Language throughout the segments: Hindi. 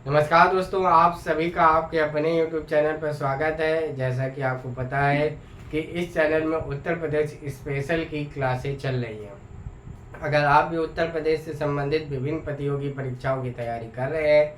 नमस्कार दोस्तों, आप सभी का आपके अपने YouTube चैनल पर स्वागत है। जैसा कि आपको पता है कि इस चैनल में उत्तर प्रदेश स्पेशल की क्लासें चल रही हैं। अगर आप भी उत्तर प्रदेश से संबंधित विभिन्न प्रतियोगी परीक्षाओं की तैयारी कर रहे हैं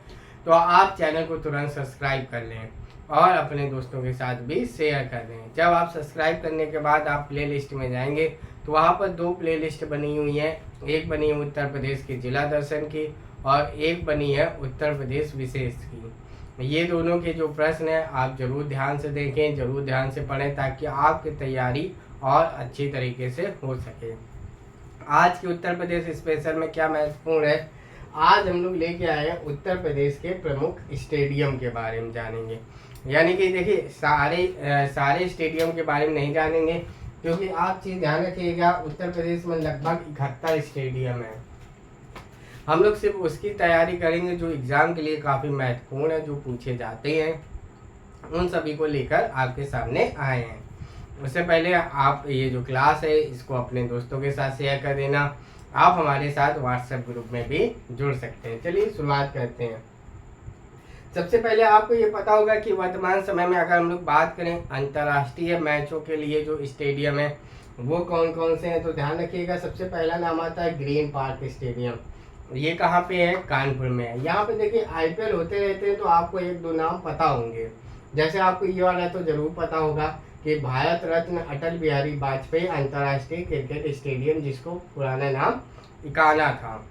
तो आप चैनल को तुरंत सब्सक्राइब कर लें और अपने दोस्तों के साथ भी शेयर कर दें। जब आप सब्सक्राइब करने के बाद आप प्ले लिस्ट में जाएंगे तो वहाँ पर दो प्ले लिस्ट बनी हुई हैं। एक बनी है उत्तर प्रदेश के जिला दर्शन की और एक बनी है उत्तर प्रदेश विशेष की। ये दोनों के जो प्रश्न हैं आप जरूर ध्यान से देखें, जरूर ध्यान से पढ़ें ताकि आपकी तैयारी और अच्छी तरीके से हो सके। आज के उत्तर प्रदेश स्पेशल में क्या महत्वपूर्ण है, आज हम लोग लेके आए हैं उत्तर प्रदेश के प्रमुख स्टेडियम के बारे में जानेंगे। यानी कि देखिए सारे स्टेडियम के बारे में नहीं जानेंगे क्योंकि आप चीज़ ध्यान रखिएगा, उत्तर प्रदेश में लगभग 71 स्टेडियम है। हम लोग सिर्फ उसकी तैयारी करेंगे जो एग्ज़ाम के लिए काफ़ी महत्वपूर्ण है, जो पूछे जाते हैं, उन सभी को लेकर आपके सामने आए हैं। उससे पहले आप ये जो क्लास है इसको अपने दोस्तों के साथ शेयर कर देना। आप हमारे साथ व्हाट्सएप ग्रुप में भी जुड़ सकते हैं। चलिए शुरुआत करते हैं। सबसे पहले आपको ये पता होगा कि वर्तमान समय में अगर हम लोग बात करें अंतर्राष्ट्रीय मैचों के लिए जो स्टेडियम है वो कौन कौन से हैं, तो ध्यान रखिएगा। सबसे पहला नाम आता है ग्रीन पार्क स्टेडियम। ये कहाँ पे है? कानपुर में है। यहाँ पे देखिए आईपीएल होते रहते हैं तो आपको एक दो नाम पता होंगे। जैसे आपको ये वाला तो जरूर पता होगा कि भारत रत्न अटल बिहारी वाजपेयी अंतर्राष्ट्रीय क्रिकेट स्टेडियम, जिसको पुराना नाम इकाना था,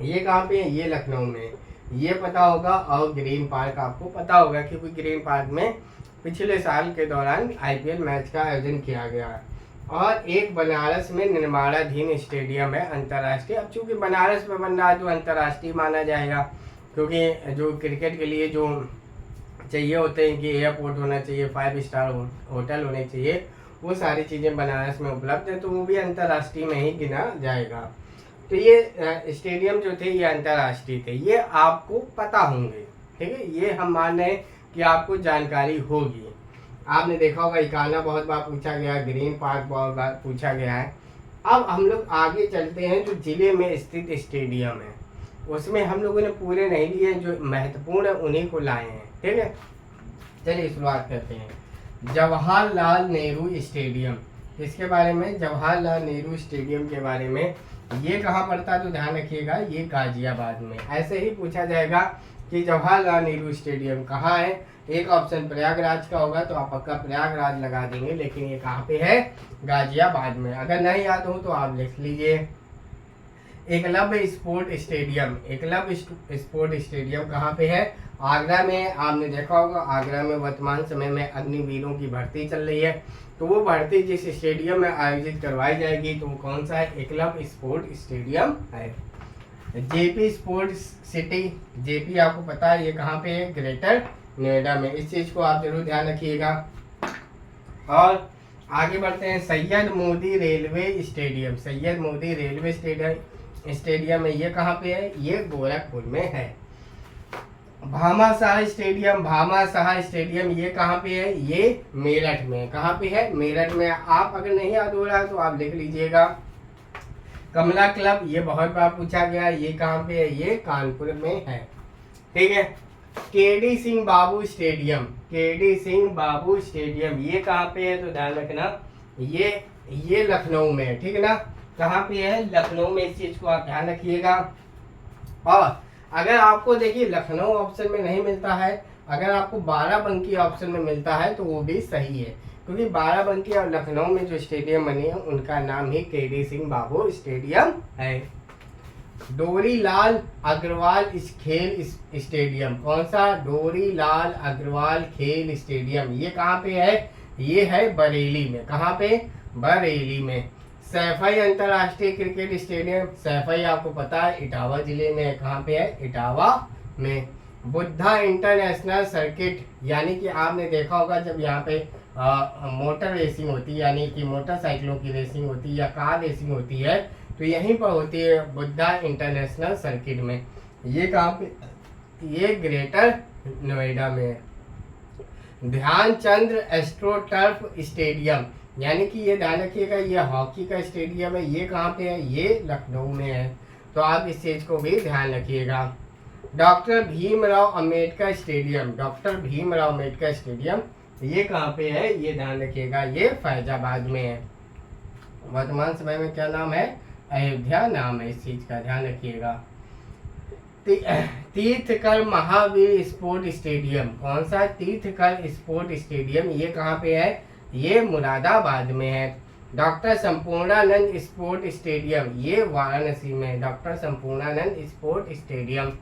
ये कहाँ पे है? ये लखनऊ में। ये पता होगा। और ग्रीन पार्क आपको पता होगा क्योंकि ग्रीन पार्क में पिछले साल के दौरान आईपीएल मैच का आयोजन किया गया है। और एक बनारस में निर्माणाधीन स्टेडियम है अंतर्राष्ट्रीय। अब चूंकि बनारस में बन रहा है तो अंतर्राष्ट्रीय माना जाएगा क्योंकि जो क्रिकेट के लिए जो चाहिए होते हैं कि एयरपोर्ट होना चाहिए, 5 स्टार होटल होने चाहिए, वो सारी चीज़ें बनारस में उपलब्ध है तो वो भी अंतर्राष्ट्रीय में ही गिना जाएगा। तो ये स्टेडियम जो थे ये अंतर्राष्ट्रीय थे, ये आपको पता होंगे। ठीक है, ये हम मान रहे हैं कि आपको जानकारी होगी। आपने देखा होगा इकाना बहुत बार पूछा गया, ग्रीन पार्क बहुत बार पूछा गया है। अब हम लोग आगे चलते हैं। जो जिले में स्थित स्टेडियम है उसमें हम लोगों ने पूरे नहीं लिए, जो महत्वपूर्ण है उन्हीं को लाए हैं। ठीक है, चलिए शुरुआत करते हैं। जवाहरलाल नेहरू स्टेडियम, इसके बारे में जवाहरलाल नेहरू स्टेडियम के बारे में, ये कहाँ पड़ता है तो ध्यान रखिएगा, ये गाजियाबाद में। ऐसे ही पूछा जाएगा कि जवाहरलाल नेहरू स्टेडियम कहाँ है। एक ऑप्शन प्रयागराज का होगा तो आप पक्का प्रयागराज लगा देंगे, लेकिन ये कहाँ पे है? गाजियाबाद में। अगर नहीं याद हो तो आप लिख लीजिए। Eklavya sport stadium, Eklavya sport stadium कहाँ पे है? आगरा में। आपने देखा होगा आगरा में वर्तमान समय में अग्निवीरों की भर्ती चल रही है, तो वो भर्ती जिस स्टेडियम में आयोजित करवाई जाएगी तो वो कौन सा है? एकलव्य स्पोर्ट स्टेडियम है। जेपी स्पोर्ट्स सिटी, जेपी आपको पता है ये कहाँ पे है? ग्रेटर नोएडा में। इस चीज़ को आप जरूर ध्यान रखिएगा। और आगे बढ़ते हैं। Syed Modi railway stadium, Syed Modi railway stadium है, ये कहाँ पे है? ये गोरखपुर में है। भामाशाह स्टेडियम, भामाशाह स्टेडियम ये कहाँ पे है? ये मेरठ में। कहाँ पे है? मेरठ में। आप अगर नहीं याद हो रहा तो आप लिख लीजिएगा। कमला क्लब, ये बहुत बार पूछा गया, ये कहाँ पे है? ये कानपुर में है। ठीक है। केडी सिंह बाबू स्टेडियम, केडी सिंह बाबू स्टेडियम ये कहाँ पे है तो ध्यान रखना, ये लखनऊ में है। ठीक है ना, कहाँ पे है? लखनऊ में। इस चीज को आप ध्यान रखिएगा। और अगर आपको देखिए लखनऊ ऑप्शन में नहीं मिलता है, अगर आपको बाराबंकी ऑप्शन में मिलता है तो वो भी सही है, क्योंकि बाराबंकी और लखनऊ में जो स्टेडियम बने हैं उनका नाम ही केडी सिंह बाबू स्टेडियम है। डोरीलाल अग्रवाल खेल स्टेडियम, कौन सा? डोरीलाल अग्रवाल खेल स्टेडियम, ये कहाँ पे है? ये है बरेली में। कहाँ पे? बरेली में। सैफई अंतर्राष्ट्रीय क्रिकेट स्टेडियम, सैफई आपको पता है इटावा जिले में है। कहाँ पे है? इटावा में। बुद्धा इंटरनेशनल सर्किट, यानी कि आपने देखा होगा जब यहाँ पे मोटर रेसिंग होती है, यानी कि मोटरसाइकिलों की रेसिंग होती है या कार रेसिंग होती है, तो यहीं पर होती है बुद्धा इंटरनेशनल सर्किट में। ये कहाँ पे? ये ग्रेटर नोएडा में है। ध्यानचंद्र एस्ट्रोटर्फ स्टेडियम, यानी कि ये ध्यान रखिएगा ये हॉकी का स्टेडियम है, ये कहाँ पे है? ये लखनऊ में है। तो आप इस चीज़ को भी ध्यान रखिएगा। Doctor Bhimrao Ambedkar stadium, doctor Bhimrao Ambedkar stadium ये कहाँ पे है, ये ध्यान रखिएगा, ये फैजाबाद में है। वर्तमान समय में क्या नाम है, अयोध्या नाम है इस चीज का, ध्यान रखिएगा। तीर्थकर महावीर स्पोर्ट स्टेडियम, कौन सा, तीर्थकर स्पोर्ट स्टेडियम, ये कहाँ पे है, ये मुरादाबाद में है। डॉक्टर संपूर्णानंद स्पोर्ट स्टेडियम, ये वाराणसी में, डॉक्टर संपूर्णानंद स्पोर्ट स्टेडियम।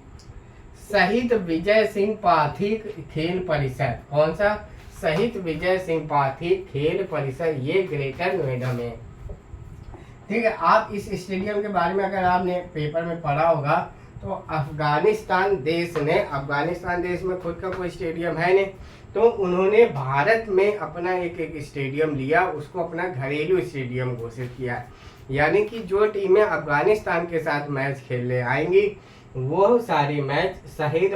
शहीद विजय सिंह पाठक खेल परिसर, कौन सा, शहीद विजय सिंह पाठक खेल परिसर, ये ग्रेटर नोएडा में। ठीक है, आप इस स्टेडियम के बारे में अगर आपने पेपर में पढ़ा होगा तो अफगानिस्तान देश ने, अफगानिस्तान देश में खुद का कोई स्टेडियम है नहीं, तो उन्होंने भारत में अपना एक स्टेडियम लिया, उसको अपना घरेलू स्टेडियम घोषित किया। यानी कि जो टीमें अफगानिस्तान के साथ मैच खेलने आएंगी वो सारे मैच शहीद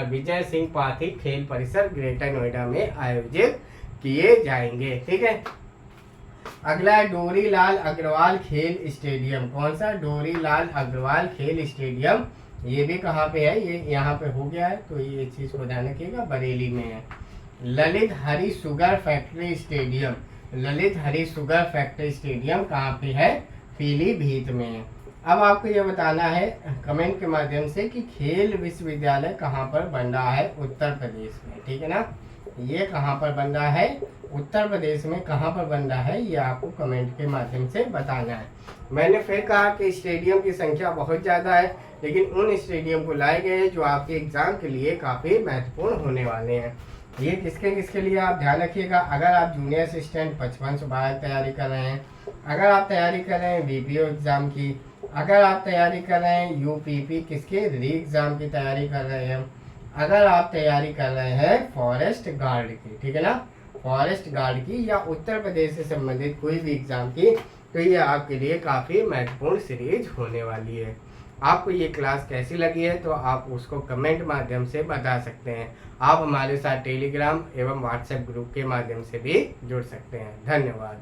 विजय सिंह पाठक खेल परिसर ग्रेटर नोएडा में आयोजित किए जाएंगे। ठीक है, अगला है डोरीलाल अग्रवाल खेल स्टेडियम, कौन सा, डोरीलाल अग्रवाल खेल स्टेडियम, ये भी कहाँ पे है, ये यहाँ पे हो गया है, तो ये चीज को ध्यान रखिएगा, बरेली में है। ललित हरी शुगर फैक्ट्री स्टेडियम, ललित हरी शुगर फैक्ट्री स्टेडियम कहाँ पे है, पीलीभीत में है। अब आपको ये बताना है कमेंट के माध्यम से कि खेल विश्वविद्यालय कहाँ पर बन रहा है, उत्तर प्रदेश में। ठीक है ना, ये कहाँ पर बन रहा है, उत्तर प्रदेश में कहाँ पर बन रहा है, ये आपको कमेंट के माध्यम से बताना है। मैंने फिर कहा कि स्टेडियम की संख्या बहुत ज़्यादा है, लेकिन उन स्टेडियम को लाए गए हैं जो आपके एग्जाम के लिए काफ़ी महत्वपूर्ण होने वाले हैं। ये किसके किसके लिए आप ध्यान रखिएगा। अगर आप जूनियर असिस्टेंट 55 से बाहर तैयारी कर रहे हैं, अगर आप तैयारी कर रहे हैं बीपीओ एग्ज़ाम की, अगर आप तैयारी कर रहे हैं यूपीपी किसके, री एग्ज़ाम की तैयारी कर रहे हैं, अगर आप तैयारी कर रहे हैं फॉरेस्ट गार्ड की, ठीक है ना, फॉरेस्ट गार्ड की या उत्तर प्रदेश से संबंधित कोई भी एग्जाम की, तो ये आपके लिए काफ़ी महत्वपूर्ण सीरीज होने वाली है। आपको ये क्लास कैसी लगी है तो आप उसको कमेंट माध्यम से बता सकते हैं। आप हमारे साथ टेलीग्राम एवं व्हाट्सएप ग्रुप के माध्यम से भी जुड़ सकते हैं। धन्यवाद।